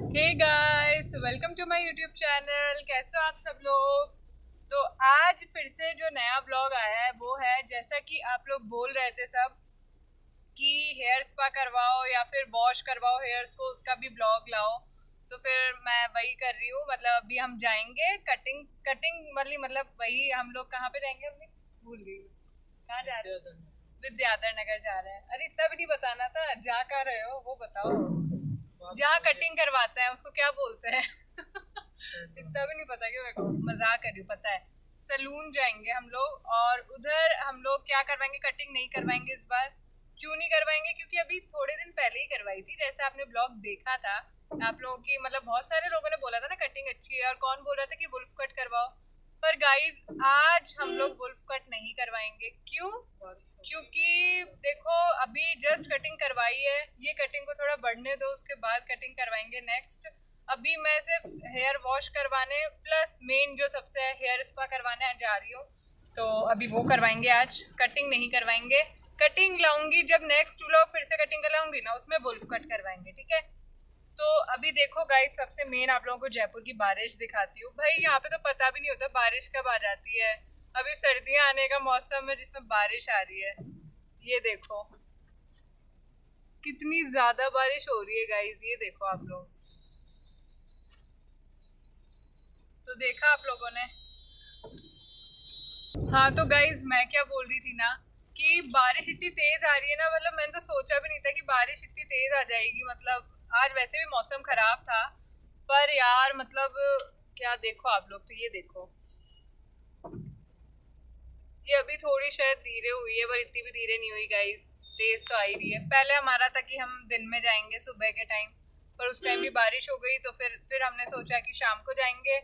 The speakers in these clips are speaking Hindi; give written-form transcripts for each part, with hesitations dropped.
Hey guys, welcome to my YouTube channel. कैसे हो आप सब लोग। तो आज फिर से जो नया ब्लॉग आया है वो है, जैसा कि आप लोग बोल रहे थे सब कि हेयर स्पा करवाओ या फिर वॉश करवाओ हेयर्स को, उसका भी ब्लॉग लाओ। तो फिर मैं वही कर रही हूँ। मतलब अभी हम जाएंगे कटिंग कटिंग मतलब वही हम लोग कहाँ पे जाएंगे, अपनी भूल गई कहाँ जा रहे हैं। विद्याधर नगर जा रहे हैं। अरे इतना भी नहीं बताना था, जा कहाँ रहे हो वो बताओ। जहाँ कटिंग करवाते हैं उसको क्या बोलते हैं इतना भी नहीं पता कि मेरे को, मजाक कर रही हूँ, पता है। सलून जाएंगे हम लोग और उधर हम लोग क्या करवाएंगे, कटिंग नहीं करवाएंगे इस बार। क्यों नहीं करवाएंगे, क्योंकि अभी थोड़े दिन पहले ही करवाई थी, जैसे आपने ब्लॉग देखा था। आप लोगों की मतलब बहुत सारे लोगों ने बोला था ना कटिंग अच्छी है, और कौन बोल रहा था कि वुल्फ कट करवाओ। पर गाइस आज हम लोग वुल्फ कट नहीं करवाएंगे। क्यों? क्योंकि देखो अभी जस्ट कटिंग करवाई है, ये कटिंग को थोड़ा बढ़ने दो, उसके बाद कटिंग करवाएंगे नेक्स्ट। अभी मैं सिर्फ हेयर वॉश करवाने प्लस मेन जो सबसे है हेयर स्पा करवाने जा रही हूँ। तो अभी वो करवाएंगे, आज कटिंग नहीं करवाएंगे। कटिंग लाऊंगी जब नेक्स्ट व्लॉग फिर से कटिंग लाऊंगी ना, उसमें वुल्फ कट करवाएंगे, ठीक है। तो अभी देखो गाइस, सबसे मेन आप लोगों को जयपुर की बारिश दिखाती हूँ। भाई यहाँ पे तो पता भी नहीं होता बारिश कब आ जाती है। अभी सर्दियाँ आने का मौसम है जिसमें बारिश आ रही है। ये देखो कितनी ज्यादा बारिश हो रही है गाइस, ये देखो आप लोग। तो देखा आप लोगों ने। हाँ तो गाइस मैं क्या बोल रही थी ना, कि बारिश इतनी तेज आ रही है ना, मतलब मैंने तो सोचा भी नहीं था कि बारिश इतनी तेज आ जाएगी। मतलब आज वैसे भी मौसम खराब था, पर यार मतलब क्या देखो आप लोग, तो ये देखो, ये अभी थोड़ी शायद धीरे हुई है, पर इतनी भी धीरे नहीं हुई गाइस। तेज तो आ ही रही है। पहले हमारा था कि हम दिन में जाएंगे सुबह के टाइम, पर उस टाइम भी बारिश हो गई, तो फिर हमने सोचा कि शाम को जाएंगे।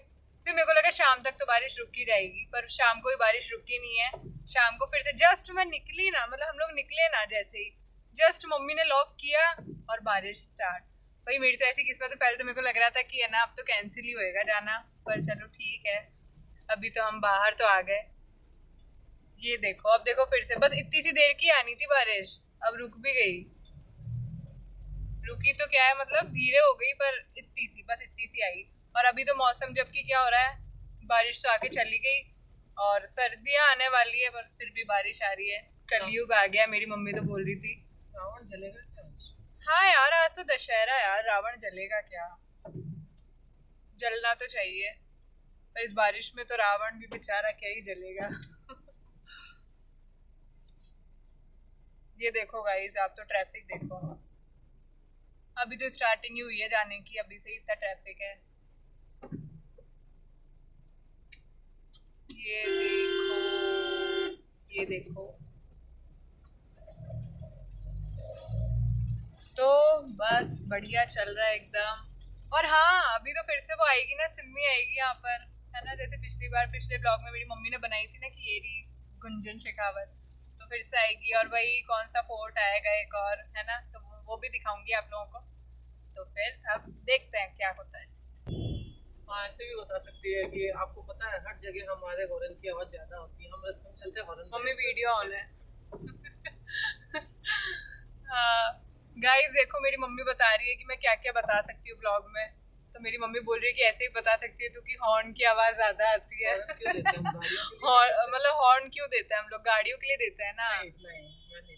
फिर मेरे को लगा शाम तक तो बारिश रुक ही जाएगी, पर शाम को भी बारिश रुकी नहीं है। शाम को फिर से जस्ट मैं निकली ना, मतलब हम लोग निकले ना जैसे ही, जस्ट मम्मी ने लॉक किया और बारिश स्टार्ट। भाई मेरी तो ऐसी किस्मत है, पहले तो मेरे को लग रहा था कि है ना अब तो कैंसिल ही होएगा जाना, पर चलो ठीक है। अभी तो हम बाहर तो आ गए। ये देखो, अब देखो फिर से, बस इतनी सी देर की आनी थी बारिश, अब रुक भी गई। रुकी तो क्या है, मतलब धीरे हो गई, पर इतनी सी, बस इतनी सी आई। और अभी तो मौसम जबकि क्या हो रहा है, बारिश तो आके चली गई और सर्दियां आने वाली है, पर फिर भी बारिश आ रही है। कलयुग आ गया, मेरी मम्मी तो बोल रही थी। रावण जलेगा क्या? हाँ यार आज तो दशहरा यार, रावण जलेगा क्या, जलना तो चाहिए। पर इस बारिश में तो रावण भी बेचारा क्या ही जलेगा ये देखो गाइस, आप तो ट्रैफिक देखो। अभी तो स्टार्टिंग ही हुई है जाने की, अभी से ही इतना ट्रैफिक है। ये देखो, ये देखो। तो बस बढ़िया चल रहा है एकदम। और हाँ अभी तो फिर से वो आएगी ना, सिम्मी आएगी यहाँ पर, है ना। जैसे पिछली बार पिछले ब्लॉग में मेरी मम्मी ने बनाई थी ना कि ये रही गुंजन शेखावत, तो फिर से आएगी। और वही कौन सा फोर्ट आएगा एक और, है ना, तो वो भी दिखाऊंगी आप लोगों को। तो फिर अब देखते हैं क्या होता है। हाँ ऐसे भी बता सकती है कि आपको पता है हर जगह हमारे हॉर्न की आवाज ज्यादा होती है, हम रास्ते में चलते हॉर्न मम्मी वीडियो ऑन है हाँ गाइस देखो, मेरी मम्मी बता रही है कि मैं क्या क्या बता सकती हूँ ब्लॉग में। तो मेरी मम्मी बोल रही है कि ऐसे ही बता सकती है तू कि हॉर्न की आवाज ज्यादा आती है क्यों देते हैं हम गाड़ियों के लिए? मतलब हॉर्न क्यों देते हैं हम लोग, गाड़ियों के लिए देते हैं ना। नहीं नहीं मैं नहीं,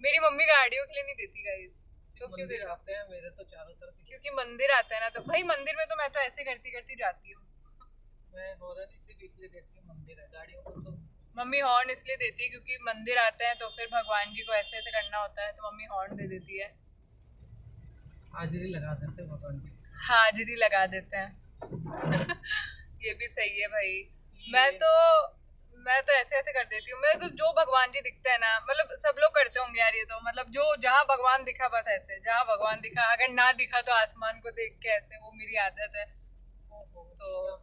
मेरी मम्मी गाड़ियों के लिए नहीं देती गाइस। तो क्यों मंदिर देते? आते हैं मेरे तो चारों तरफ, क्योंकि मंदिर आता है ना, तो भाई मंदिर में तो मैं तो ऐसे करती करती जाती हूँ। मैं हॉर्न इसलिए देती हूँ, मंदिर है, गाड़ियों को तो मम्मी हॉर्न इसलिए देती है क्योंकि मंदिर आते हैं तो फिर भगवान जी को ऐसे ऐसे करना होता है, तो मम्मी हॉर्न दे देती है। हाजिरी लगा देते हैं भगवान की। हाजिरी लगा देते हैं ये भी सही है भाई। मैं तो ऐसे ऐसे कर देती हूँ। मैं तो जो भगवान जी दिखते हैं ना, मतलब सब लोग करते होंगे यार ये तो, मतलब जो जहाँ भगवान दिखा बस ऐसे, जहाँ भगवान दिखा, अगर ना दिखा तो आसमान को देख के ऐसे, वो मेरी आदत है। तो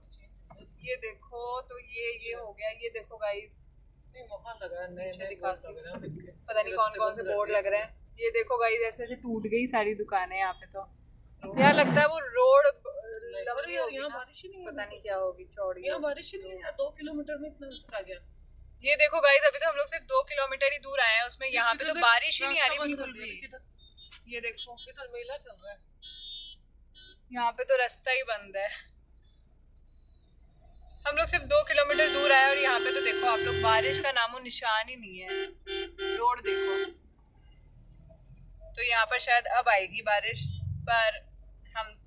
ये देखो, तो ये हो गया, ये देखो गाइस। नहीं वहाँ लगा है, नए पीछे नए बोर्ड दिखाती लग हूँ, रहे हैं उनके, पता नहीं कौन कौन से बोर्ड लग रहे हैं। ये देखो गाइस, ऐसे ऐसे टूट गई सारी दुकानें यहाँ पे। तो यहाँ लगता है वो रोड लंबी यार होगी यहाँ ना, बारिश ही नहीं है, पता नहीं क्या होगी, चौड़ी यहाँ होगी। बारिश ही नहीं है यार, 2 किलोमीटर में इतना अंतर आ गया। ये देखो गाइस, अभी तो हम लोग सिर्फ 2 किलोमीटर ही दूर आए हैं, उसमें यहाँ पे तो बारिश ही नहीं आ रही बिल्कुल भी। ये देखो, इधर मेला चल रहा है। यहाँ पे तो रास्ता ही बंद है। हम लोग सिर्फ 2 किलोमीटर दूर आए और यहाँ पे तो देखो आप लोग, बारिश का नामो निशान ही नहीं है। रोड देखो, तो यहाँ पर शायद अब आएगी बारिश, पर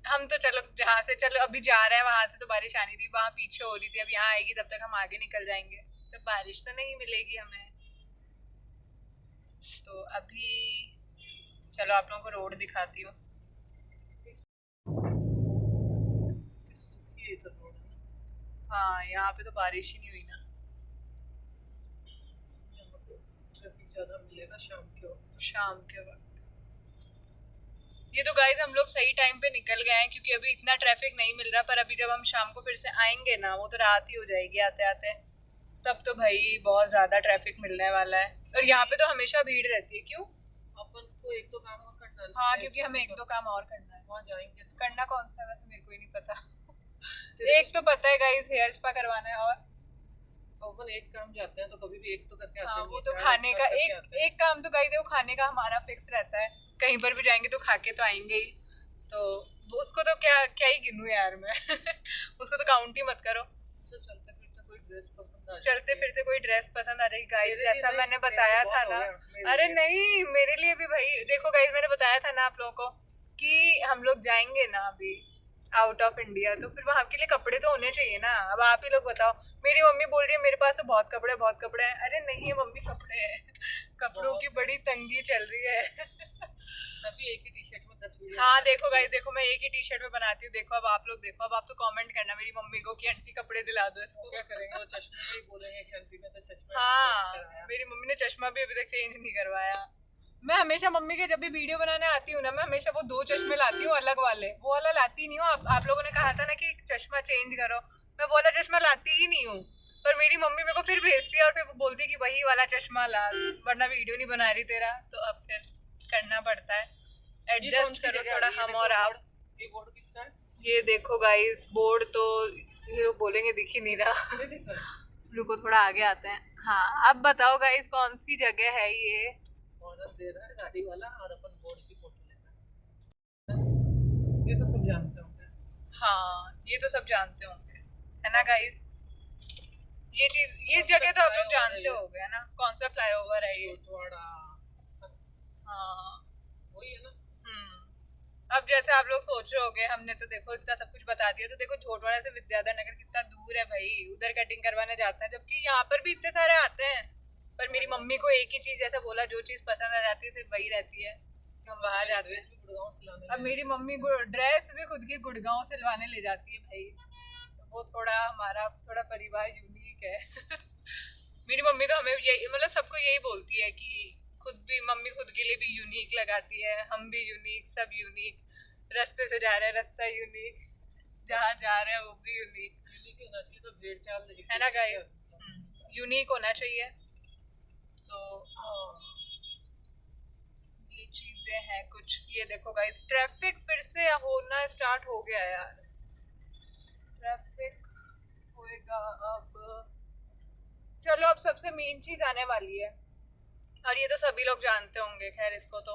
हम तो चलो जहाँ से चलो अभी जा रहे हैं वहां से तो बारिश आनी थी, वहां पीछे हो रही थी, अब यहाँ आएगी तब तक हम आगे निकल जाएंगे, तो बारिश तो नहीं मिलेगी हमें। तो अभी चलो आप लोगों को रोड दिखाती हूँ। हाँ यहाँ पे तो बारिश ही नहीं हुई ना। ट्रैफिक ज्यादा मिलेगा शाम के वक्त। ये तो गाइस हम लोग सही टाइम पे निकल गए हैं क्योंकि अभी इतना ट्रैफिक नहीं मिल रहा, पर अभी जब हम शाम को फिर से आएंगे ना, वो तो रात ही हो जाएगी आते आते, तब तो भाई बहुत ज्यादा ट्रैफिक मिलने वाला है। और यहाँ पे तो हमेशा भीड़ रहती है। क्यों? अपन को एक दो काम और करना है। हाँ क्योंकि हमें एक दो काम और करना है। वहाँ जाएंगे तो करना कौन सा है वैसे मेरे को ही नहीं पता। एक तो पता है गाइस, हेयर स्पा करवाना है, और अपन एक काम जाते हैं तो कभी भी एक तो करके आते हाँ हैं। वो तो खाने का एक काम तो गाइस वो खाने का हमारा फिक्स रहता है, कहीं पर भी जाएंगे तो खा के तो आएंगे ही, तो उसको तो क्या क्या ही गिनूं यार मैं। उसको तो काउंट ही मत करो। तो चलते फिरते कोई ड्रेस पसंद आ चलते फिरते कोई ड्रेस पसंद आ रही गाइस, मेरे लिए जैसा नहीं, मैंने तेरा बताया था बहुत हो ना। गया, अरे मेरे लिए। नहीं मेरे लिए भी भाई, देखो गाइस मैंने बताया था ना आप लोगों को कि हम लोग जाएंगे ना अभी आउट ऑफ इंडिया, तो फिर वहाँ के लिए कपड़े तो होने चाहिए ना। अब आप ही लोग बताओ, मेरी मम्मी बोल रही है मेरे पास तो बहुत कपड़े हैं। अरे नहीं है मम्मी, कपड़े हैं, कपड़ों की बड़ी तंगी चल रही है। तभी एक ही टी शर्ट में 10 वीडियो। हाँ देखो गाइस, देखो मैं एक ही टी शर्ट में बनाती हूँ, देखो अब आप लोग देखो, अब आप तो कमेंट करना मेरी मम्मी को कि आंटी कपड़े दिला दो इसको। क्या करेंगे, वो चश्मे में ही बोलेंगे कि आंटी ने तो चश्मा हाँ मेरी मम्मी ने चश्मा भी अभी तक चेंज नहीं करवाया। मैं हमेशा मम्मी के जब भी वीडियो बनाने आती हूँ ना, मैं हमेशा वो 2 चश्मे लाती हूँ अलग वाले, वो वाला लाती नहीं हूँ। आप लोगों ने कहा था ना कि चश्मा चेंज करो, मैं वो वाला चश्मा लाती ही नहीं हूँ, पर मेरी मम्मी मेरे को फिर भेजती है और फिर वो बोलती है कि वही वाला चश्मा ला, वरना वीडियो नहीं बना रही तेरा। तो अब फिर करना पड़ता है, एडजस्ट करो थोड़ा हम और आप। ये बोर्ड किसका है? ये देखो गाइस, बोर्ड तो ये बोलेंगे दिख ही नहीं रहा। ये दिख रहा है? रुको थोड़ा आगे आते हैं। हाँ अब बताओ गाइस कौन सी जगह है ये? ऑर्डर दे रहा है गाड़ी वाला और अपन बोर्ड की फोटो लेना है। ये तो सब जानते होंगे। हाँ ये तो सब जानते होंगे है ना गाइस, ये चीज ये जगह तो आप लोग जानते होंगे ना, कौन सा फ्लाईओवर है ये? छोटवाड़ा। हाँ वही है ना। अब जैसे आप लोग सोच रहे होंगे हमने तो देखो इतना सब कुछ बता दिया, तो देखो छोटवाड़ा से विद्याधर नगर कितना दूर है भाई, उधर कटिंग करवाने जाते हैं, जबकि यहाँ पर भी इतने सारे आते हैं, पर मेरी मम्मी को एक ही चीज जैसा बोला, जो चीज पसंद आ जाती है सिर्फ वही रहती है, हम वहां जाते हैं। अब मेरी मम्मी ड्रेस भी खुद की गुड़गांव सिलवाने ले जाती है भाई, तो वो थोड़ा हमारा थोड़ा परिवार यूनिक है। मेरी मम्मी तो हमें यही मतलब सबको यही बोलती है कि मम्मी खुद के लिए भी यूनिक लगाती है, हम भी यूनिक, सब यूनिक, रास्ते से जा रहे हैं रास्ता यूनिक, जहाँ जा रहे हैं वो भी यूनिक होना चाहिए। तो भेड़ चाल है ना गाइस, यूनिक होना चाहिए। तो ये चीजें हैं कुछ। ये देखो गाइस ट्रैफिक फिर से होना स्टार्ट हो गया यार, ट्रैफिक होएगा अब। चलो अब सबसे मेन चीज आने वाली है, और ये तो सभी लोग जानते होंगे खैर इसको तो,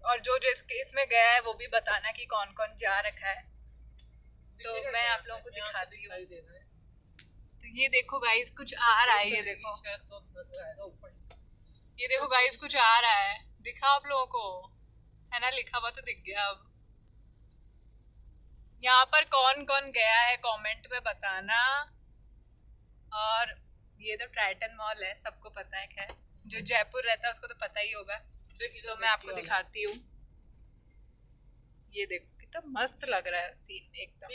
और जो इसमें गया है वो भी बताना कि कौन कौन जा रखा है, तो मैं आप लोगों को दिखाती हूँ। तो ये देखो गाइस कुछ आ रहा है, ये देखो ये देखो गाइस कुछ आ रहा है, दिखा आप लोगों को है ना, लिखा हुआ तो दिख गया। अब यहाँ पर कौन कौन गया है कमेंट में बताना। और ये तो ट्राइटन मॉल है, सबको पता है, खैर जो जयपुर रहता है उसको तो पता ही होगा। तो मैं आपको दिखाती हूँ, ये देखो कितना मस्त लग रहा है सीन एकदम।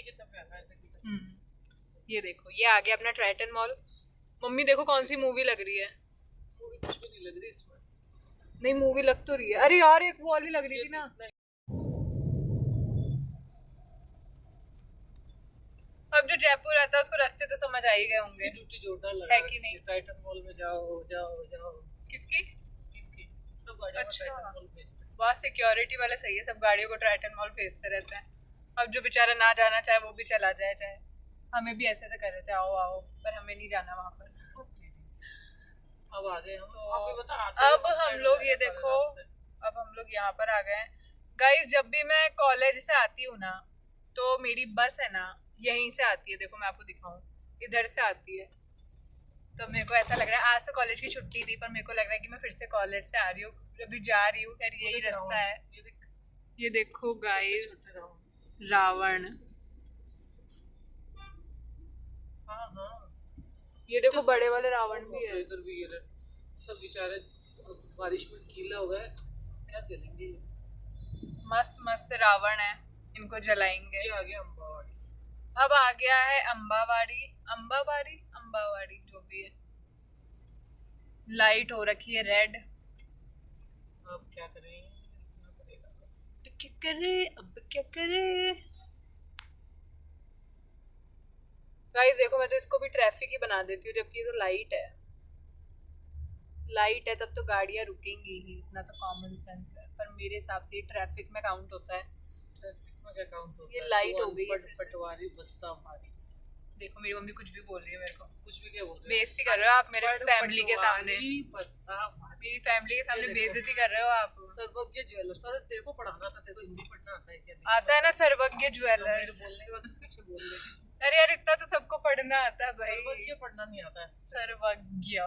ये देखो ये आ गया अपना ट्राइटन मॉल। मम्मी देखो कौन सी मूवी लग रही है? कुछ भी नहीं लग रही इसमें। नहीं मूवी लग तो रही है, अरे यार एक वो वाली लग रही थी ना। अब जो जयपुर रहता है उसको रास्ते तो समझ आ ही गए होंगे, ड्यूटी जोरदार लग रहा है कि नहीं? टाइटन मॉल में जाओ जाओ जाओ। किसकी? सब गाड़ियों को टाइटन मॉल भेजते हैं। वहाँ सिक्योरिटी वाला सही है, सब गाड़ियों को ट्राइटन मॉल भेजते रहते हैं। अब जो बेचारा ना जाना चाहे वो भी चला जाए, चाहे हमें भी ऐसे कर रहे थे आओ आओ, पर हमें नहीं जाना वहाँ पर। अब आ गए हम। तो अब हम लोग ये देखो, अब हम लोग यहाँ पर आ गए हैं गाइस। जब भी मैं कॉलेज से आती हूँ ना, तो मेरी बस है ना यहीं से आती है, देखो मैं आपको दिखाऊं, इधर से आती है। तो मेरे को ऐसा लग रहा है आज तो कॉलेज की छुट्टी थी, पर मेरे को लग रहा है कि मैं फिर से कॉलेज से आ रही हूँ, अभी जा रही हूँ, खैर यही रास्ता है। ये देखो गाइस रावण, ये देखो बड़े वाले रावण भी है। इधर भी ये सब बेचारे बारिश में गीला हो गए, क्या जलेंगे ये? मस्त मस्त रावण है, इनको जलाएंगे। ये आ गया अम्बावाड़ी। अब आ गया है अम्बावाड़ी, अम्बावाड़ी अम्बावाड़ी जो भी है। लाइट हो रखी है रेड। अब क्या करें, तो क्या करे, अब क्या करे गाइस। देखो मैं तो इसको भी ट्रैफिक ही बना देती हूँ, जबकि ये तो लाइट है, लाइट है तब तो गाड़ियाँ रुकेंगी ही, इतना तो कॉमन सेंस है। पर मेरे हिसाब से ट्रैफिक में काउंट होता है। ट्रैफिक में क्या काउंट होता है? ये लाइट हो गई है पटवारी बस्ता भारी। देखो मेरी मम्मी कुछ भी बोल रही है मेरे को, कुछ भी क्या बोल रहे हो? बेइज्जती कर रहे हो आप मेरे फैमिली के सामने, बस्ता भारी। मेरी फैमिली के सामने बेइज्जती कर रहे हो आप। सर्वज्ञ ज्वेलर्स, सर तेरे को पढ़ाना था, तेरे को हिंदी पढ़ना आता है क्या? आता है ना सर्वज्ञ ज्वेलर्स। बोलने के बाद पीछे बोल रहे। अरे यार इतना तो सबको पढ़ना आता है भाई। सर्वज्ञ पढ़ना नहीं आता है। सर्वज्ञ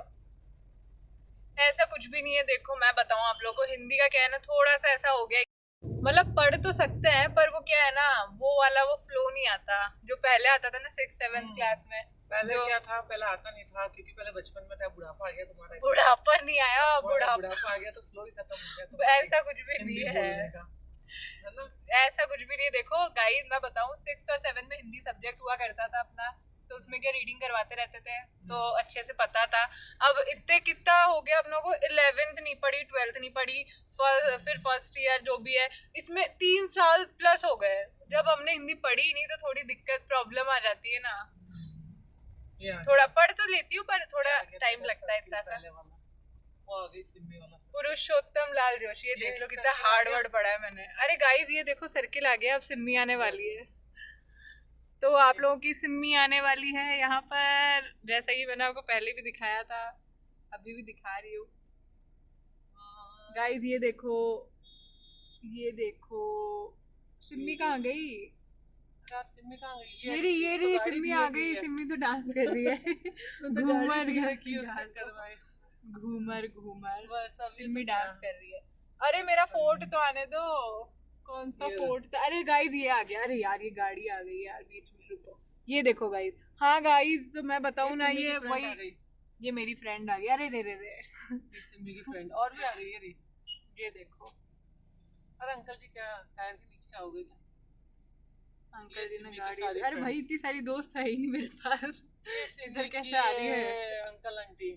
ऐसा कुछ भी नहीं है। देखो मैं बताऊं आप लोगों को, हिंदी का क्या है ना, थोड़ा सा ऐसा हो गया, मतलब पढ़ तो सकते हैं पर वो क्या है ना, वो वाला वो फ्लो नहीं आता जो पहले आता था ना 6th-7th क्लास में। पहले क्या था, पहले आता नहीं था क्योंकि पहले बचपन में था, बुढ़ापा आ गया तुम्हारा। बुढ़ापा नहीं आया, बुढ़ापा आ गया तो फ्लो ही खत्म हो गया। ऐसा कुछ भी नहीं है, ऐसा कुछ भी नहीं है। देखो गाइस मैं बताऊं 6th और 7th में हिंदी सब्जेक्ट हुआ करता था अपना, तो उसमें क्या रीडिंग करवाते रहते थे, तो अच्छे से पता था। अब इतने कितना हो गया अपनों को, 11th नहीं पढ़ी, 12th नहीं पढ़ी, फिर फर्स्ट ईयर जो भी है, इसमें 3 साल प्लस हो गए। जब हमने हिंदी पढ़ी ही नहीं तो थोड़ी दिक्कत प्रॉब्लम आ जाती है ना। थोड़ा पढ़ तो लेती हूँ पर थोड़ा टाइम लगता है इतना सा। पुरुषोत्तम लाल जोशी, ये देख लो कितना हार्ड वर्ड पढ़ा है मैंने। अरे गाइस ये देखो सर्किल आ गया, अब सिम्मी आने वाली है, तो आप लोगों की सिम्मी आने वाली है यहाँ पर, जैसा कि मैंने आपको पहले भी दिखाया था, अभी भी दिखा रही हूँ गाइस। ये देखो, ये देखो सिम्मी कहाँ गई? सिम्मी कहाँ गई? ये रही सिम्मी आ गई। सिम्मी तो डांस कर रही है घूमर घूमर सिम्मी डांस कर रही है। अरे मेरा फोर्ट तो आने दो, कौन सा फोर्ट था? अरे गाइस ये आ गया, अरे यार ये गाड़ी आ गई यार बीच में, रुको। ये देखो गाइस, हाँ गाइस तो मैं बताऊँ ना, ये वही, ये मेरी फ्रेंड आ गई। अरे रे रे रे सिम्मी की फ्रेंड और भी आ गई है। ये देखो। अरे अंकल जी क्या टायर के नीचे आ गए? अंकल जी ने गाड़ी, अरे भाई इतनी सारी दोस्त है ही नहीं मेरे पास, इधर कैसे आ रही है? अंकल आंटी,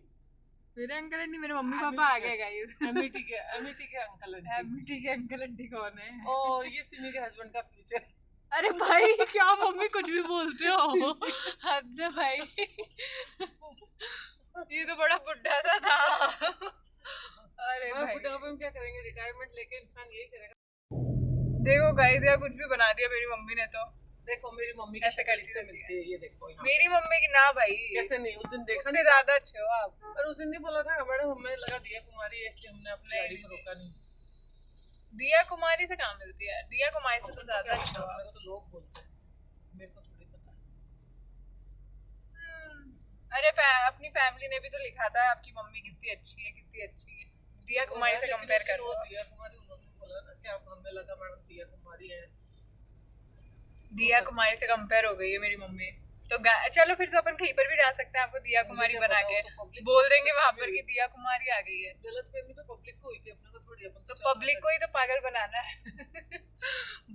मेरे अंकल आंटी, मेरे मम्मी पापा आ गए गाइस। एमिटी के अंकल आंटी। एमिटी के अंकल आंटी कौन है? और ये सिमी के हस्बैंड का फ्यूचर। अरे भाई क्या मम्मी कुछ भी बोलते हो, हद है भाई। ये तो बड़ा बुढ़ा सा था। अरे भाई बुढ़ापे में क्या करेंगे, रिटायरमेंट लेके इंसान यही करेगा। देखो गाइस यार कुछ भी बना दिया मेरी मम्मी ने तो। देखो मेरी मम्मी कैसे से मिलती है, ये देखो मेरी मम्मी की ना भाई, कैसे नहीं, उस दिन देखा उससे ज्यादा अच्छे हो आप। और उस दिन नहीं बोला था मैडम, हमें लगा दिया कुमारी है इसलिए हमने अपनी गाड़ी को रोका नहीं। दिया कुमारी से कहाँ मिलती है? दिया कुमारी से तो ज्यादा अच्छे हो। मेरे को तो लोग बोलते हैं, मेरे को थोड़ी पता है। अरे अपनी फैमिली ने भी तो लिखा था आपकी मम्मी कितनी अच्छी है, कितनी अच्छी है। दिया कुमारी से कंपेयर कर लो। दिया कुमारी उन्होंने बोला ना कि आप, हमें लगा मैडम दिया कुमारी है। दिया कुमारी से कंपेयर हो गई है मेरी मम्मी तो। चलो फिर तो अपन कहीं पर भी जा सकते हैं, आपको दिया कुमारी बना के बोल देंगे वहां पर कि दिया कुमारी आ गई है। गलतफहमी तो पब्लिक को हुई थी, अपने को थोड़ी। अपन तो पब्लिक को ही तो पागल बनाना है।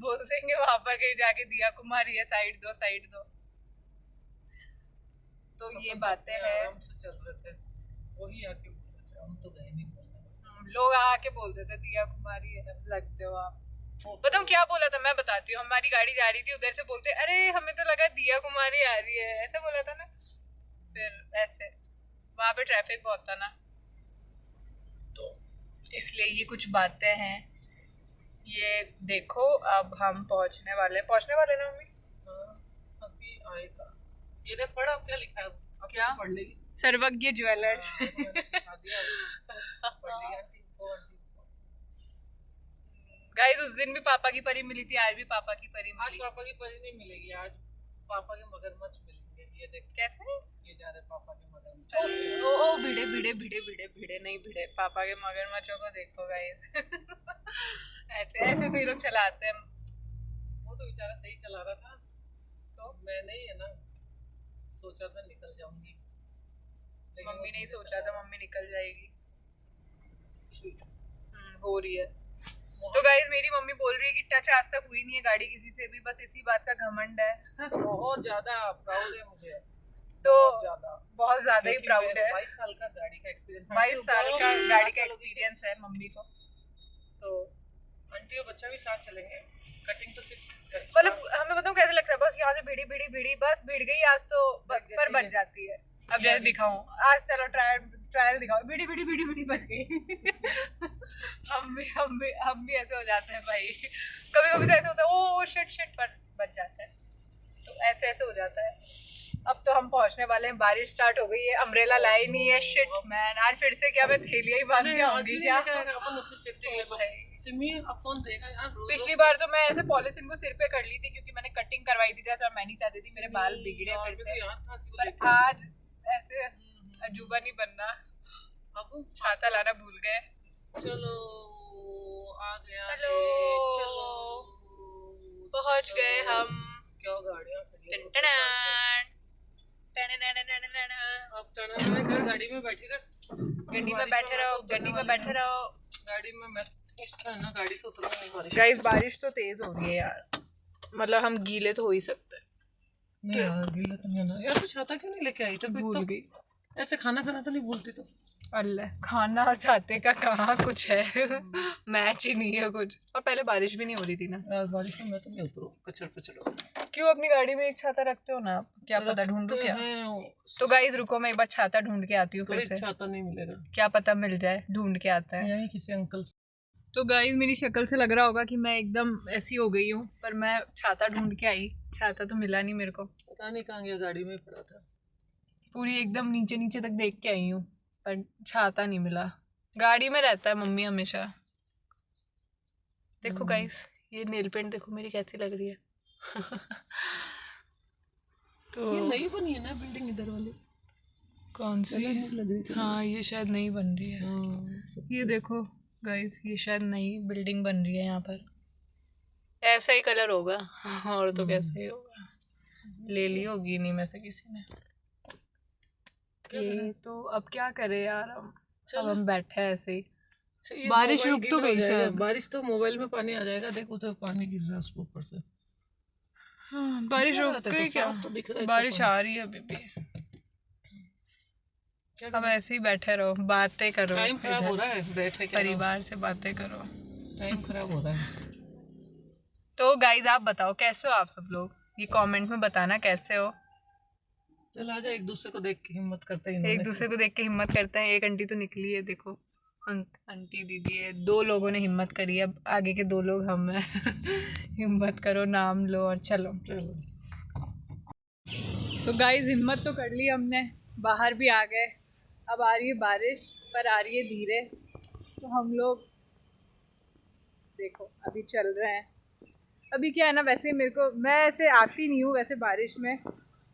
बोल देंगे वहां पर कहीं जाके दिया कुमारी है, साइड दो साइड दो। तो ये बातें हैं, आराम से चल रहे थे, वही आके बोल रहे थे, हम तो गए नहीं बोलने। लोग आके बोलते थे दिया कुमारी है लगते हो आप। बताऊँ क्या बोला था, मैं बताती हूँ। हमारी गाड़ी जा रही थी, उधर से बोलते अरे हमें तो लगा दिया कुमारी आ रही है, ऐसा बोला था ना। फिर ऐसे वहां पे ट्रैफिक बहुत था ना, तो इसलिए ये कुछ बातें हैं। ये देखो अब हम पहुंचने वाले ना मम्मी। अभी आएगा, ये देख पढ़ा क्या लिखा है, क्या पढ़ लेगी? सर्वज्ञ ज्वेलर्स। गाइस उस दिन भी पापा की परी मिली थी, आज भी पापा की परी आज मिली। पापा की परी नहीं मिलेगी, आज पापा के मगरमच्छ मिलेंगे। ये देख, कैसे? ये जा रहे पापा के मगरमच्छ। ओ भिड़े भिड़े भिड़े भिड़े भिड़े नहीं भिड़े, पापा के मगरमच्छों को देखो गाइस। ऐसे ऐसे तो ये लोग चलाते हैं। वो तो बेचारा सही चला रहा था, तो मैंने ही है ना सोचा था निकल जाऊंगी, लेकिन मम्मी वो नहीं धीरे सोचा चला था मम्मी निकल जाएगी। रहा। हो रही है। तो गाइस मेरी मम्मी बोल रही है कि टच आज तक हुई नहीं है गाड़ी किसी से भी, बस इसी बात का घमंड है। बहुत ज्यादा प्राउड है मुझे, तो बहुत ज्यादा ही प्राउड है। 22 साल का गाड़ी का एक्सपीरियंस, 22 साल का गाड़ी का एक्सपीरियंस है मम्मी को। तो आंटी और बच्चा भी साथ चलेंगे। कटिंग तो सिर्फ मतलब हमें बताऊं कैसे लगता है, बस यहाँ से भिड़ी भिड़ी भिड़ी बस भिड़ गई आज तो पर बच जाती है। अब जैसे दिखाऊं आज, चलो ट्रायल दिखाओ, भिड़ी भिड़ी भिड़ी भिड़ी बच गई। हम भी ऐसे हो जाते हैं भाई, कभी कभी तो ऐसे होता है ओ शिट पर बच जाता है, तो ऐसे ऐसे हो जाता है। अब तो हम पहुंचने वाले हैं, बारिश स्टार्ट हो गई है, अम्ब्रेला लाई नहीं है। शिट मैन, आज फिर से क्या मैं थैलियां ही बांध के आऊंगी क्या? अपन अपनी सेफ्टी के लिए सिमी अब कौन देगा यार। पिछली बार तो मैं ऐसे पॉलिथीन को सिर पे कर ली थी क्योंकि मैंने कटिंग करवाई थी जैसे, और मैं नहीं चाहती थी मेरे बाल बिगड़े फिर से। पर आज ऐसे अजूबा नहीं बनना। अब छाता लाना भूल गए। चलो आ गया, हेलो, पहुंच गए हम। क्या गाड़ियां खड़ी हैं। अब गाड़ी में बैठे गड्डी में बैठे रहो, गड्डी में बैठे रहो। गाड़ी में मैं इस तरह ना गाड़ी से उतरूंगा नहीं। बारिश गाइस बारिश तो तेज हो रही है यार, मतलब हम गीले तो हो ही सकते हैं। नहीं यार, गीला तो नहीं होना यार। तो छाता क्यों नहीं लेके आई? तो भूल गई। ऐसे खाना खाना तो नहीं भूलती तो? अल्लाह, खाना और छाते का कहाँ कुछ है। मैच ही नहीं है कुछ। और पहले बारिश भी नहीं हो रही थी ना यार, बारिश में मैं तो नहीं उतरूँ, कचर पचर। क्यों अपनी गाड़ी में एक छाता रखते हो ना आप? क्या पता ढूंढूं क्या? तो गाइस रुको, मैं एक बार छाता ढूंढ के आती हूँ फिर से। छाता नहीं मिलेगा, क्या पता मिल जाए, ढूंढ के आता है। यही किसी अंकल से। तो गाइस मेरी शक्ल से लग रहा होगा कि मैं एकदम ऐसी हो गई हूँ, पर मैं छाता ढूंढ के आई, छाता तो मिला नहीं मेरे को। पता नहीं कहाँ गया, गाड़ी में ही पड़ा था। पूरी एकदम नीचे नीचे तक देख के आई हूँ, पर छाता नहीं मिला। गाड़ी में रहता है मम्मी हमेशा। देखो गाइस, ये नेल पेंट देखो मेरी कैसी लग रही है। तो ये नई बनी है ना बिल्डिंग इधर वाली? कौन सी लग रही थी। हाँ ये शायद नई बन रही है। ये देखो गाइस, ये शायद नई बिल्डिंग बन रही है यहाँ पर। ऐसा ही कलर होगा और तो कैसा ही होगा, ले ली होगी इन्हीं में से किसी ने। ये तो अब क्या करे यार, अब हम बैठे हैं ऐसे ही। बारिश रुक तो गई शायद। बारिश तो मोबाइल में पानी आ जाएगा, देखो तो पानी गिर रहा है उसके ऊपर से। हाँ, बारिश रुक गई क्या? तो दिख रहा है, बारिश आ रही है अभी भी। अब ऐसे ही बैठे रहो, बातें करो। टाइम खराब हो रहा है, बैठे क्या परिवार से बातें करो। टाइम खराब हो रहा है। तो गाइज आप बताओ कैसे हो आप सब लोग, ये कमेंट में बताना कैसे हो। चल आजा, एक दूसरे को देख के हिम्मत करते हैं। एक दूसरे को देख के हिम्मत करते हैं। एक आंटी तो निकली है देखो, आंटी दीदी है, 2 लोगों ने हिम्मत करी है, अब आगे के 2 लोग हम हैं। हिम्मत करो, नाम लो और चलो। तो गाइज हिम्मत तो कर ली हमने, बाहर भी आ गए। अब आ रही है बारिश, पर आ रही है धीरे। तो हम लोग देखो अभी चल रहे हैं। अभी क्या है ना, वैसे ही मेरे को, मैं ऐसे आती नहीं हूँ वैसे बारिश में,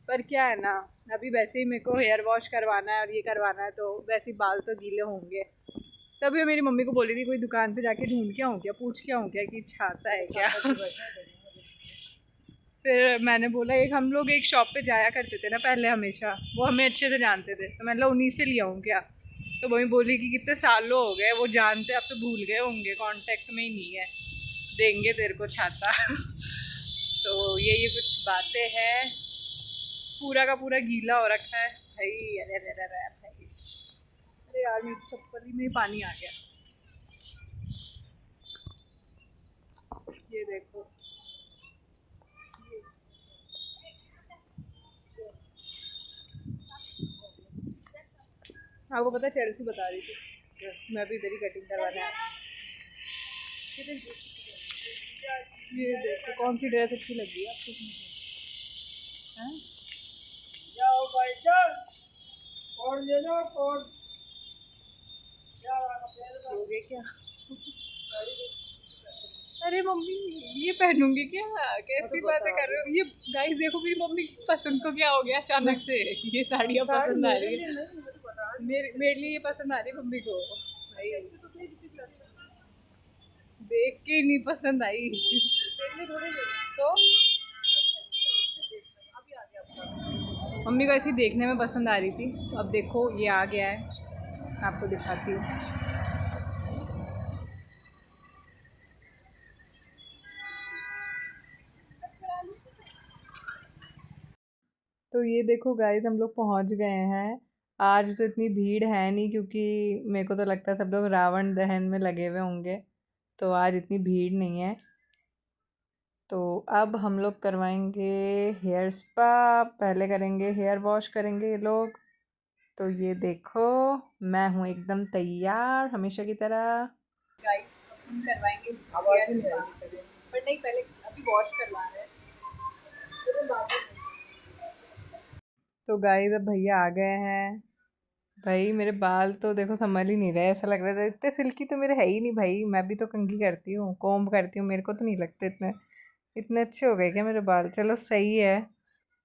पर क्या है ना अभी वैसे ही मेरे को हेयर वॉश करवाना है और ये करवाना है, तो वैसे ही बाल तो गीले होंगे। तभी मेरी मम्मी को बोली थी कोई दुकान पे जाके ढूंढ के आऊँ क्या, पूछ के आऊँ क्या कि छाता है क्या। फिर मैंने बोला हम लोग एक शॉप पे जाया करते थे ना पहले हमेशा, वो हमें अच्छे से जानते थे, तो मैंने उन्हीं से लिया हूँ क्या। तो वही बोली कि कितने सालों हो गए वो जानते, अब तो भूल गए होंगे, कांटेक्ट में ही नहीं है, देंगे तेरे को छाता। तो ये कुछ बातें हैं। पूरा का पूरा गीला हो रखा है भाई। अरे यार मेरी चप्पल में पानी आ गया। ये देखो, आपको पता चेल्सी बता रही थी, मैं भी इधर ही कटिंग करवाने आई। ये देखो कौन सी ड्रेस अच्छी लगी है आपको? क्या अरे मम्मी ये पहनूंगी क्या, कैसी बातें कर रहे हो ये। गाइस देखो मेरी मम्मी की पसंद को क्या हो गया अचानक से, ये साड़ियाँ पसंद आ रही है। मेरे लिए ये पसंद आ रही है मम्मी को भाई, देख के ही नहीं पसंद आई तो मम्मी को ऐसी देखने में पसंद आ रही थी। तो अब देखो ये आ गया है, आपको दिखाती हूँ। तो ये देखो गाइस हम लोग पहुंच गए हैं। आज तो इतनी भीड़ है नहीं, क्योंकि मेरे को तो लगता है सब लोग रावण दहन में लगे हुए होंगे, तो आज इतनी भीड़ नहीं है। तो अब हम लोग करवाएंगे हेयर स्पा, पहले करेंगे हेयर वॉश करेंगे ये लोग। तो ये देखो मैं हूँ एकदम तैयार हमेशा की तरह। गाइस हम करवाएंगे हेयर स्पा, पर नहीं पहले अभी वॉश करवा रहे हैं तो बाद में। तो गाइस अब भैया आ गए हैं। भाई मेरे बाल तो देखो संभल ही नहीं रहे, ऐसा लग रहा था इतने सिल्की तो मेरे है ही नहीं भाई। मैं भी तो कंघी करती हूँ, कॉम्ब करती हूँ, मेरे को तो नहीं लगते इतने इतने अच्छे हो गए क्या मेरे बाल। चलो सही है।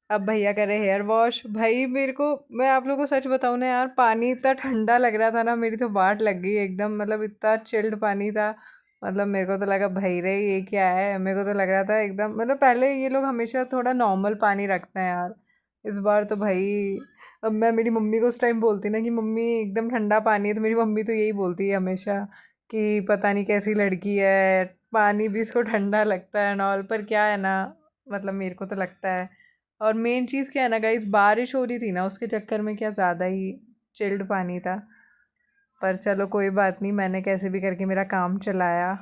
अब भैया करे हेयर वॉश। भाई मेरे को, मैं आप लोगों को सच बताऊँ ना यार, पानी इतना ठंडा लग रहा था ना, मेरी तो वाट लग गई एकदम, मतलब इतना चिल्ड पानी था। मतलब मेरे को तो लगा भाई रे ये क्या है, मेरे को तो लग रहा था एकदम, मतलब पहले ये लोग हमेशा थोड़ा नॉर्मल पानी रखते हैं यार, इस बार तो भाई। अब मैं मेरी मम्मी को उस टाइम बोलती ना कि मम्मी एकदम ठंडा पानी है, तो मेरी मम्मी तो यही बोलती है हमेशा कि पता नहीं कैसी लड़की है, पानी भी इसको ठंडा लगता है नॉल। पर क्या है ना, मतलब मेरे को तो लगता है। और मेन चीज़ क्या है ना गाइस, बारिश हो रही थी ना, उसके चक्कर में क्या ज़्यादा ही चिल्ड पानी था। पर चलो कोई बात नहीं, मैंने कैसे भी करके मेरा काम चलाया।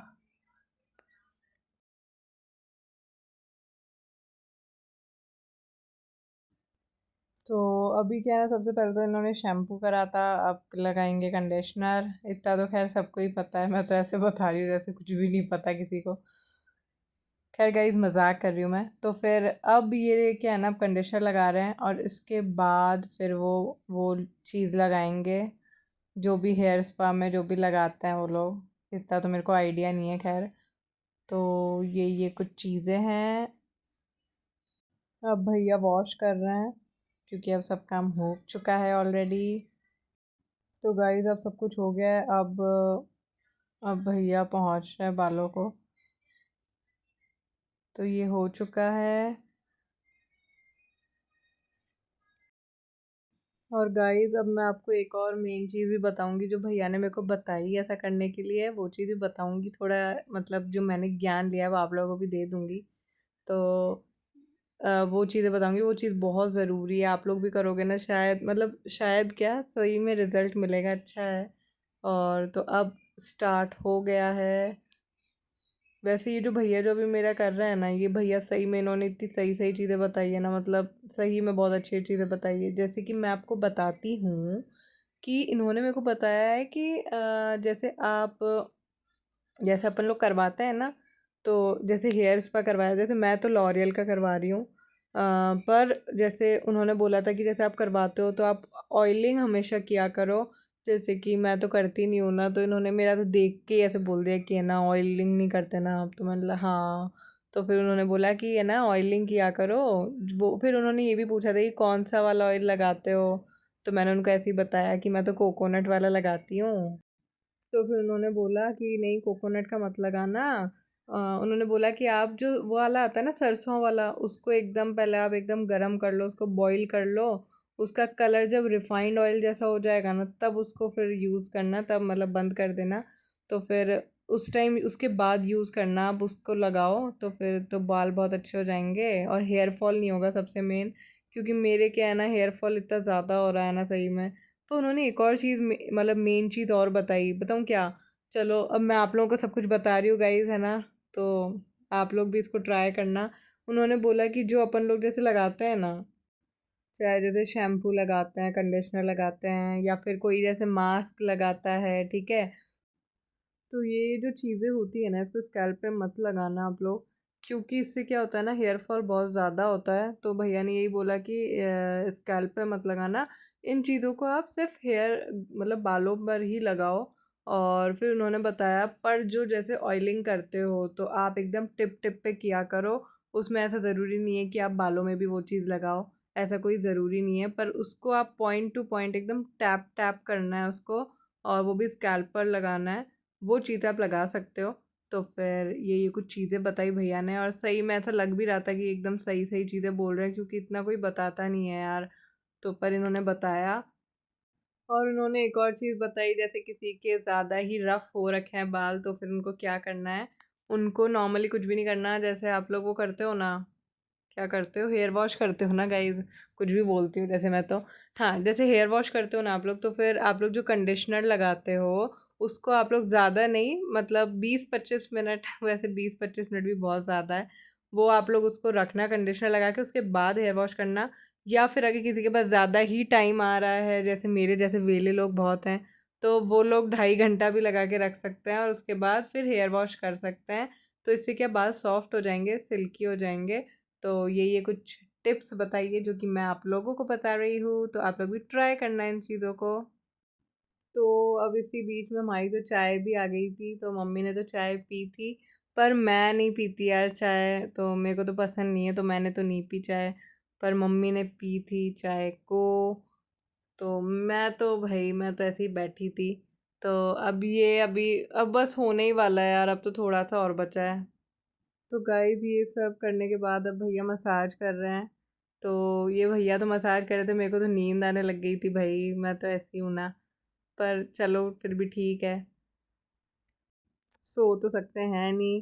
तो अभी क्या है ना, सबसे पहले तो इन्होंने शैम्पू करा था, अब लगाएंगे कंडीशनर। इतना तो खैर सबको ही पता है, मैं तो ऐसे बता रही हूँ जैसे कुछ भी नहीं पता किसी को। खैर गाइस मजाक कर रही हूँ मैं। तो फिर अब ये क्या है ना, अब कंडीशनर लगा रहे हैं और इसके बाद फिर वो चीज़ लगाएंगे जो भी हेयर स्पा में जो भी लगाते हैं वो लोग। इतना तो मेरे को आइडिया नहीं है खैर। तो ये कुछ चीज़ें हैं। अब भैया वॉश कर रहे हैं, क्योंकि अब सब काम हो चुका है ऑलरेडी। तो गाइस अब सब कुछ हो गया है। अब भैया पहुंच रहे हैं बालों को। तो ये हो चुका है। और गाइस अब मैं आपको एक और मेन चीज़ भी बताऊंगी जो भैया ने मेरे को बताई ऐसा करने के लिए, वो चीज़ भी बताऊंगी थोड़ा। मतलब जो मैंने ज्ञान लिया है वो आप लोगों को भी दे दूंगी। तो वो चीज़ें बताऊंगी, वो चीज़ बहुत ज़रूरी है। आप लोग भी करोगे ना शायद, मतलब शायद क्या सही में रिज़ल्ट मिलेगा अच्छा है। और तो अब स्टार्ट हो गया है। वैसे ये जो भैया जो अभी मेरा कर रहे हैं ना, ये भैया सही में इन्होंने इतनी सही सही चीज़ें बताई है ना, मतलब सही में बहुत अच्छी चीज़ें बताई है। जैसे कि मैं आपको बताती हूँ कि इन्होंने मेरे को बताया है कि जैसे अपन लोग करवाते हैं ना, तो जैसे हेयर स्पा करवाया, जैसे मैं तो लॉरियल का करवा रही हूँ। पर जैसे उन्होंने बोला था कि जैसे आप करवाते हो तो आप ऑयलिंग हमेशा किया करो। जैसे कि मैं तो करती नहीं हूँ ना, तो इन्होंने मेरा तो देख के ही ऐसे बोल दिया कि है ना ऑयलिंग नहीं करते ना आप, तो मैंने बोला हाँ। तो फिर उन्होंने बोला कि है ना ऑयलिंग किया करो। वो फिर उन्होंने ये भी पूछा था कि कौन सा वाला ऑयल लगाते हो। तो मैंने उनको ऐसे ही बताया कि मैं तो कोकोनट वाला लगाती हूँ। तो फिर उन्होंने बोला कि नहीं कोकोनट का मत लगाना। उन्होंने बोला कि आप जो वो वाला आता है ना सरसों वाला, उसको एकदम पहले आप एकदम गरम कर लो, उसको बॉईल कर लो। उसका कलर जब रिफाइंड ऑयल जैसा हो जाएगा ना, तब उसको फिर यूज़ करना, तब मतलब बंद कर देना। तो फिर उस टाइम उसके बाद यूज़ करना, आप उसको लगाओ तो फिर तो बाल बहुत अच्छे हो जाएंगे और हेयर फॉल नहीं होगा सबसे मेन। क्योंकि मेरे क्या है ना, हेयर फॉल इतना ज़्यादा हो रहा है ना सही में। तो उन्होंने एक और चीज़ मतलब मेन चीज़ और बताई, बताऊँ क्या। चलो अब मैं आप लोगों को सब कुछ बता रही हूँ गाइज, है ना। तो आप लोग भी इसको ट्राई करना। उन्होंने बोला कि जो अपन लोग जैसे लगाते हैं ना, चाहे जैसे शैम्पू लगाते हैं, कंडीशनर लगाते हैं, या फिर कोई जैसे मास्क लगाता है, ठीक है। तो ये जो चीज़ें होती है ना, इसको स्कैल्प पे मत लगाना आप लोग। क्योंकि इससे क्या होता है ना, हेयर फॉल बहुत ज़्यादा होता है। तो भैया ने यही बोला कि स्कैल्प पे मत लगाना। इन चीज़ों को आप सिर्फ हेयर मतलब बालों पर ही लगाओ। और फिर उन्होंने बताया पर जो जैसे ऑयलिंग करते हो तो आप एकदम टिप टिप पे किया करो, उसमें ऐसा ज़रूरी नहीं है कि आप बालों में भी वो चीज़ लगाओ, ऐसा कोई ज़रूरी नहीं है, पर उसको आप पॉइंट टू पॉइंट एकदम टैप टैप करना है उसको, और वो भी स्कैल्प पर लगाना है, वो चीज़ आप लगा सकते हो। तो फिर ये कुछ चीज़ें बताई भैया ने, और सही में ऐसा लग भी रहा था कि एकदम सही सही चीज़ें बोल रहे हैं, क्योंकि इतना कोई बताता नहीं है यार। तो पर इन्होंने बताया। और उन्होंने एक और चीज़ बताई, जैसे किसी के ज़्यादा ही रफ़ हो रखे हैं बाल तो फिर उनको क्या करना है। उनको नॉर्मली कुछ भी नहीं करना, जैसे आप लोग वो करते हो ना, क्या करते हो, हेयर वॉश करते हो ना गाइज़, कुछ भी बोलती हूँ जैसे मैं तो। हाँ, जैसे हेयर वॉश करते हो ना आप लोग, तो फिर आप लोग जो कंडीशनर लगाते हो उसको आप लोग ज़्यादा नहीं, मतलब 20-25 मिनट वैसे 20-25 मिनट भी बहुत ज़्यादा है, वो आप लोग उसको रखना कंडीशनर लगा के, उसके बाद हेयर वॉश करना। या फिर अगर किसी के पास ज़्यादा ही टाइम आ रहा है, जैसे मेरे जैसे वेले लोग बहुत हैं, तो वो लोग 2.5 घंटा भी लगा के रख सकते हैं और उसके बाद फिर हेयर वॉश कर सकते हैं। तो इससे क्या, बाल सॉफ्ट हो जाएंगे, सिल्की हो जाएंगे। तो ये कुछ टिप्स बताइए जो कि मैं आप लोगों को बता रही हूँ, तो आप लोग भी ट्राई करना इन चीज़ों को। तो अब इसी बीच में हमारी तो चाय भी आ गई थी, तो मम्मी ने तो चाय पी थी, पर मैं नहीं पीती यार चाय, तो मेरे को तो पसंद नहीं है, तो मैंने तो नहीं पी चाय। पर मम्मी ने पी थी चाय को। तो मैं तो भाई, मैं तो ऐसे ही बैठी थी। तो अब ये अभी अब बस होने ही वाला है यार, अब तो थोड़ा सा और बचा है। तो गाइस ये सब करने के बाद अब भैया मसाज कर रहे हैं। तो ये भैया तो मसाज कर रहे थे, मेरे को तो नींद आने लग गई थी भाई, मैं तो ऐसी हूँ ना। पर चलो फिर भी ठीक है, सो तो सकते हैं नहीं।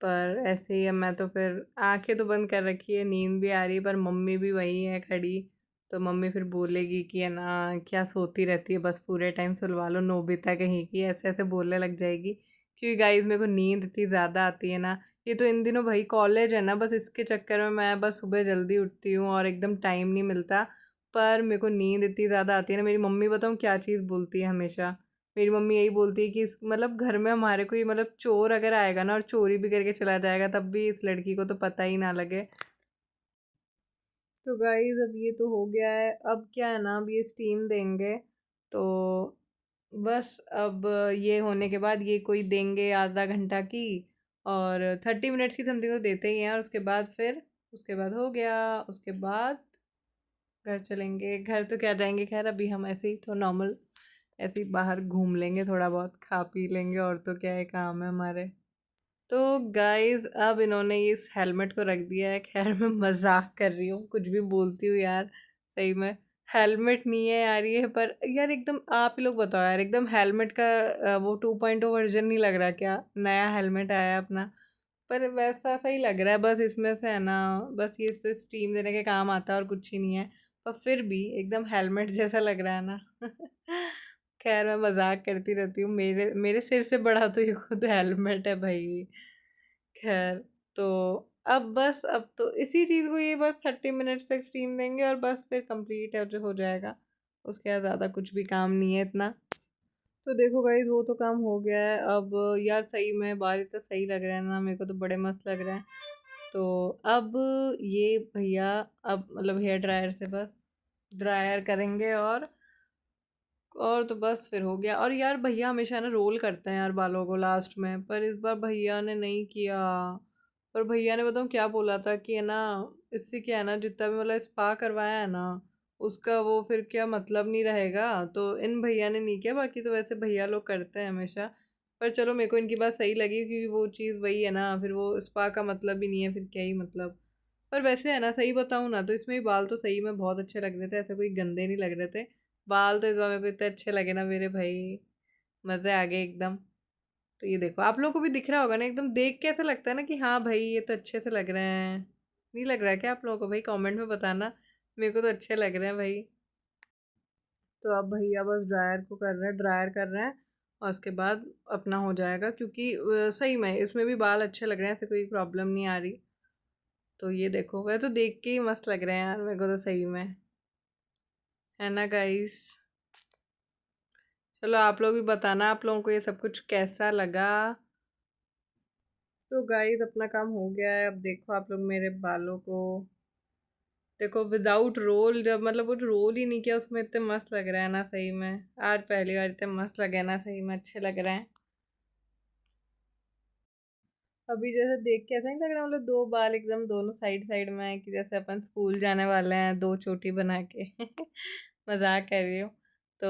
पर ऐसे ही अब मैं तो फिर आंखें तो बंद कर रखी है, नींद भी आ रही है, पर मम्मी भी वही है खड़ी। तो मम्मी फिर बोलेगी कि है ना, क्या सोती रहती है बस पूरे टाइम, सुलवा लो नोबिता कहीं की, ऐसे ऐसे बोलने लग जाएगी। क्योंकि गाइज मेरे को नींद इतनी ज़्यादा आती है ना, ये तो इन दिनों भाई कॉलेज है ना, बस इसके चक्कर में मैं बस सुबह जल्दी उठती हूँ और एकदम टाइम नहीं मिलता। पर मेरे को नींद इतनी ज़्यादा आती है ना, मेरी मम्मी बताऊँ क्या चीज़ बोलती है हमेशा। मेरी मम्मी यही बोलती है कि मतलब घर में हमारे कोई मतलब चोर अगर आएगा ना और चोरी भी करके चला जाएगा, तब भी इस लड़की को तो पता ही ना लगे। तो गाइज अब ये तो हो गया है, अब क्या है ना, अब ये स्टीम देंगे। तो बस अब ये होने के बाद ये कोई देंगे आधा घंटा की, और 30 मिनट्स की समथिंग तो देते ही हैं, और उसके बाद फिर उसके बाद हो गया, उसके बाद घर चलेंगे। घर तो क्या जाएंगे, खैर अभी हम ऐसे ही तो नॉर्मल ऐसे ही बाहर घूम लेंगे, थोड़ा बहुत खा पी लेंगे, और तो क्या है, काम है हमारे। तो गाइस अब इन्होंने इस हेलमेट को रख दिया है, खैर मैं मजाक कर रही हूँ, कुछ भी बोलती हूँ यार, सही में हेलमेट नहीं है यार ये। पर यार एकदम आप ही लोग बताओ यार, एकदम हेलमेट का वो 2.0 वर्जन नहीं लग रहा क्या, नया हेलमेट आया है अपना। पर वैसा सही लग रहा है, बस इसमें से है ना, बस ये तो स्टीम देने के काम आता है और कुछ ही नहीं है। पर फिर भी एकदम हेलमेट जैसा लग रहा है ना। खैर मैं मजाक करती रहती हूँ, मेरे मेरे सिर से बड़ा तो ये खुद हेलमेट है भाई। खैर, तो अब बस अब तो इसी चीज़ को ये बस 30 मिनट्स तक स्टीम देंगे और बस फिर कंप्लीट है जो हो जाएगा। उसके बाद ज़्यादा कुछ भी काम नहीं है इतना। तो देखो गाइस वो तो काम हो गया है अब। यार सही में बाल इतना सही लग रहा है ना, मेरे को तो बड़े मस्त लग रहे हैं। तो अब ये भैया अब मतलब हेयर ड्रायर से बस ड्रायर करेंगे, और तो बस फिर हो गया। और यार भैया हमेशा ना रोल करते हैं यार बालों को लास्ट में, पर इस बार भैया ने नहीं किया। पर भैया ने बताऊँ क्या बोला था कि है ना, इससे क्या है ना, जितना भी मतलब स्पा करवाया है ना, उसका वो फिर क्या मतलब नहीं रहेगा। तो इन भैया ने नहीं किया, बाकी तो वैसे भैया लोग करते हैं हमेशा। पर चलो मेरे को इनकी बात सही लगी, क्योंकि वो चीज़ वही है ना, फिर वो स्पा का मतलब ही नहीं है, फिर क्या ही मतलब। पर वैसे है ना, सही बताऊँ ना, तो इसमें भी बाल तो सही में बहुत अच्छे लग रहे थे, ऐसे कोई गंदे नहीं लग रहे थे। बाल तो इस बार मेरे को इतने अच्छे लगे ना मेरे भाई, मज़े आ गए एकदम। तो ये देखो आप लोगों को भी दिख रहा होगा ना, एकदम देख के ऐसा लगता है ना कि हाँ भाई ये तो अच्छे से लग रहे हैं। नहीं लग रहा है क्या आप लोगों को भाई, कमेंट में बताना। मेरे को तो अच्छे लग रहे हैं भाई। तो अब भैया बस ड्रायर को कर रहे हैं, ड्रायर कर रहे हैं, और उसके बाद अपना हो जाएगा, क्योंकि सही में इसमें भी बाल अच्छे लग रहे हैं, ऐसे कोई प्रॉब्लम नहीं आ रही। तो ये देखो वह तो देख के ही मस्त लग रहे हैं यार मेरे को तो सही में, है ना गाइस। चलो आप लोग भी बताना आप लोगों को ये सब कुछ कैसा लगा। तो गाइस अपना काम हो गया है, अब देखो आप लोग मेरे बालों को देखो विदाउट रोल, जब मतलब वो रोल ही नहीं किया उसमें, इतने मस्त लग रहा है ना सही में। आज पहली बार इतने मस्त लगे ना सही में, अच्छे लग रहे हैं। अभी जैसे देख के ऐसा नहीं लग रहा मतलब दो बाल एकदम दोनों साइड साइड में है कि जैसे अपन स्कूल जाने वाले हैं दो चोटी बना के। मजाक कर रही हूँ। तो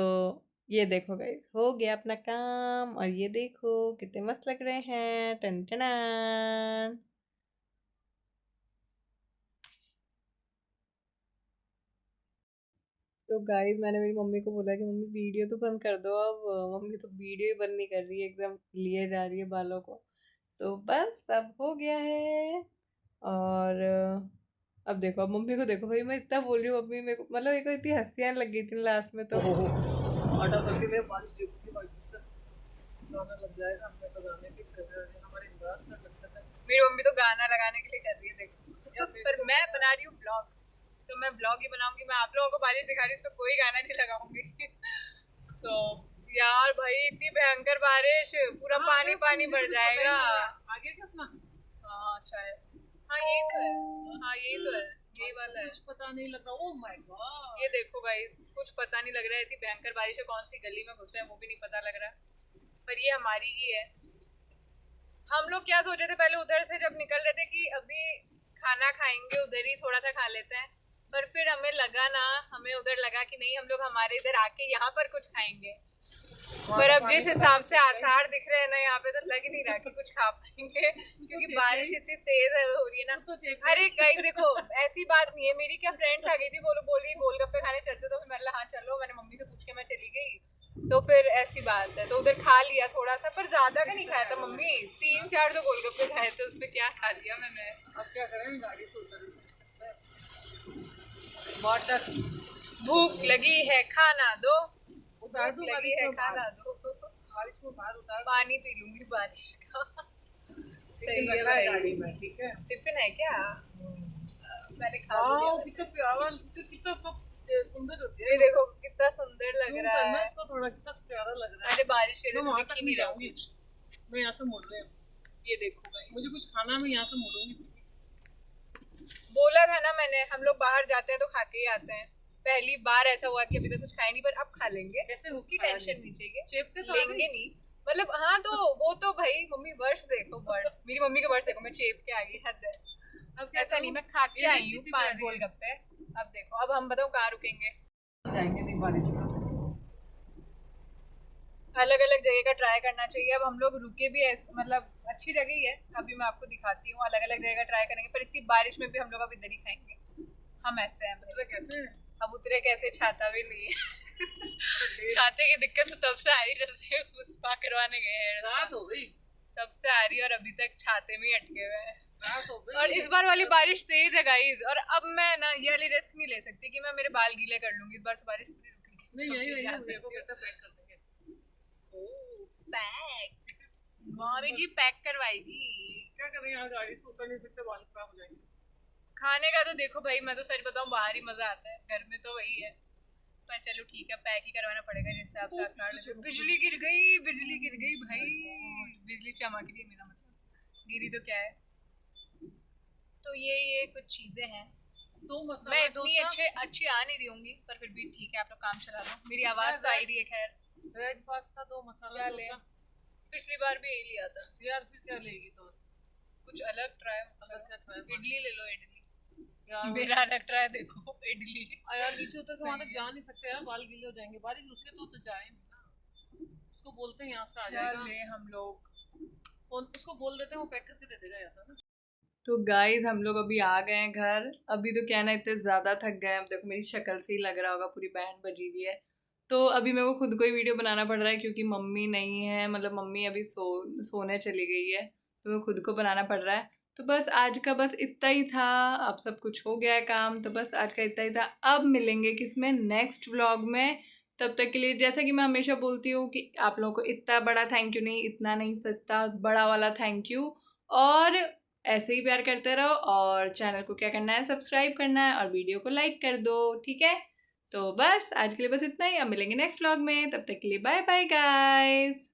ये देखो गाइस, हो गया अपना काम, और ये देखो कितने मस्त लग रहे हैं, टन टन। तो गाइस मैंने मेरी मम्मी को बोला कि मम्मी वीडियो तो बंद कर दो अब। मम्मी तो वीडियो ही बंद नहीं कर रही है, एकदम लिए जा रही है बालों को। तो बस अब हो गया है। और अब देखो, अब मम्मी को देखो भाई, मैं इतना बोल रही हूँ, मम्मी मेरे को मतलब मेरे को इतनी हंसी आने लग गई थी लास्ट में तो। आटा करके में बारिश की वजह से गाना लग जाएगा। हमने तो गाने की कर रहे हैं, हमारे अंदाज से लगता था। मेरी मम्मी तो गाना लगाने के लिए कर रही है देखो। पर मैं बना रही हूँ ब्लॉग, तो मैं ब्लॉग ही बनाऊंगी। मैं आप लोगों को बारिश दिखा रही हूँ, उस पर कोई गाना नहीं लगाऊंगी। तो यार भाई इतनी भयंकर बारिश, पूरा पानी पानी भर जाएगा। आगे क्या अपना? हाँ शायद, हाँ यही तो है, हाँ यही तो है, यही वाला है। कुछ पता नहीं लग रहा। ओह माय गॉड, ये देखो गाइस, कुछ पता नहीं लग रहा है, ऐसी भयंकर बारिश है, कौन सी गली में घुस रहे हैं वो भी नहीं पता लग रहा। पर ये हमारी ही है। हम लोग क्या सोच रहे थे पहले, उधर से जब निकल रहे थे कि अभी खाना खाएंगे उधर ही, थोड़ा सा खा लेते हैं। पर फिर हमें लगा ना, हमें उधर लगा कि नहीं, हम लोग हमारे इधर आके यहाँ पर कुछ खाएंगे। पर अब जिस हिसाब से आसार दिख रहे हैं ना यहाँ पे, तो लग नहीं रहा कि कुछ खा पाएंगे, क्योंकि बारिश इतनी तेज हो रही है ना। अरे गाइस देखो, ऐसी बात नहीं है, मेरी क्या फ्रेंड्स आ गई थी, बोल रही गोलगप्पे खाने चलते, तो फिर मैंने हाँ चलो, मैंने मम्मी से पूछ के मैं चली गई। तो फिर ऐसी बात है, तो उधर खा लिया थोड़ा सा, पर ज्यादा का नहीं खाया था मम्मी, 3-4 तो गोलगप्पे खाए थे, उसमें क्या खा लिया मैंने। अब क्या करें, गाड़ी से उतर वाटर। भूख लगी है खाना दो, उतार भूख दूं लगी है खाना दो। बारिश में बाहर उतार। पानी पी लूंगी बारिश का। सही है रखा है भाई। गाड़ी में, ठीक है। टिफिन है क्या? मैंने खा वाह लिया। कितना प्यारा, कितना सब सुंदर होती है। ये देखो कितना सुंदर लग Zoom रहा करना है। इसको थोड़ा, कितना प्यारा लग रहा है। अरे बारिश के मैं वजह वहाँ से तक दिख ही नहीं नहीं रहा। जाऊंगी, मैं यहाँ से मुड़ रही हूँ। ये देखो भाई, मुझे कुछ खाना, मैं यहाँ से मुड़ूंगी। बोला था ना मैंने, हम लोग बाहर जाते हैं तो खा के ही आते हैं। पहली बार ऐसा हुआ कि अभी तक कुछ खाया नहीं, पर अब खा लेंगे, कैसे उसकी खाया टेंशन नहीं? नहीं चाहिए, चेपते तो लेंगे नहीं। मतलब हाँ, तो वो तो भाई मम्मी वर्ड्स देखो, वर्ड्स मेरी मम्मी के वर्ड्स देखो, मैं चेप के आ गई, हद है। अब क्या ऐसा नहीं, मैं खा के आई हूँ 5 गोलगप्पे। अब देखो, अब हम बताओ कहाँ रुकेंगे। जाएंगे नहीं बारिश में। अलग अलग जगह का ट्राई करना चाहिए। अब हम लोग रुके भी मतलब अच्छी जगह ही है, अभी मैं आपको दिखाती हूँ। अलग अलग जगह का ट्राई करेंगे, पर इतनी बारिश में भी हम लोग अब इधर ही खाएंगे। हम ऐसे हैं भाई। कैसे? अब उतरे कैसे, छाता भी नहीं है। छाते की दिक्कत तो तब से आ रही जब से स्पा करवाने गए हैं, रात हो गई तब से आ रही, और अभी तक छाते में ही अटके हुए हैं। रात हो गई। और इस बार वाली बारिश तेज है गाइस, और अब मैं ना ये वाली रिस्क नहीं ले सकती कि मैं मेरे बाल गीले कर लूंगी। इस बार तो बारिश पूरी रुकेगी। नहीं यही मेरे को बेटा पैक कर देंगे। पैक, मम्मी जी पैक करवाएगी। क्या करें यार, गाड़ी से उतर नहीं सकते, बाल खराब हो जाएंगे। खाने का तो देखो भाई, मैं तो सच बताऊं, बाहर ही मजा आता है, घर में तो वही है। पर चलो ठीक है, पैक ही करवाना पड़ेगा जिस हिसाब से आसार। बिजली गिर गई, बिजली गिर गई भाई, बिजली चमक रही है, मेरा मतलब गिरी तो क्या है। तो ये कुछ चीजें हैं। दो मसाला मैं इतनी डोसा, अच्छी आ नहीं रही होंगी, पर फिर भी ठीक है, आप लोग काम चला लो। मेरी आवाज तो आ ही रही है। खैर रेड पास्ता, दो मसाला क्या ले, डोसा। पिछली बार भी यही लिया था यार फिर क्या लेगी तो? कुछ अलग ट्राई। अलग क्या ट्राई? इडली ले लो, इडली। यार मेरा अलग ट्राई देखो, इडली। यार नीचे उतर के वहां तक जा नहीं सकते यार, बाल गीले हो जाएंगे। बारिश रुके तो जाए ना, उसको बोलते हैं यहाँ से आ जाएगा। ले हम लोग उसको बोल देते हैं, वो पैक करके दे देगा या था ना। तो गाइस हम लोग अभी आ गए हैं घर। अभी तो क्या ना, इतने ज़्यादा थक गए हैं। अब देखो मेरी शक्ल से ही लग रहा होगा, पूरी बैंड बजी हुई है। तो अभी मेरे को खुद को ही वीडियो बनाना पड़ रहा है, क्योंकि मम्मी नहीं है, मतलब मम्मी अभी सोने चली गई है, तो मैं खुद को बनाना पड़ रहा है। तो बस आज का बस इतना ही था। अब सब कुछ हो गया है काम, तो बस आज का इतना ही था। अब मिलेंगे किसमें, नेक्स्ट व्लॉग में। तब तक के लिए, जैसा कि मैं हमेशा बोलती हूँ कि आप लोगों को इतना बड़ा थैंक यू नहीं, इतना नहीं सकता, बड़ा वाला थैंक यू। और ऐसे ही प्यार करते रहो, और चैनल को क्या करना है, सब्सक्राइब करना है, और वीडियो को लाइक कर दो, ठीक है। तो बस आज के लिए बस इतना ही। अब मिलेंगे नेक्स्ट व्लॉग में, तब तक के लिए बाय बाय गाइस।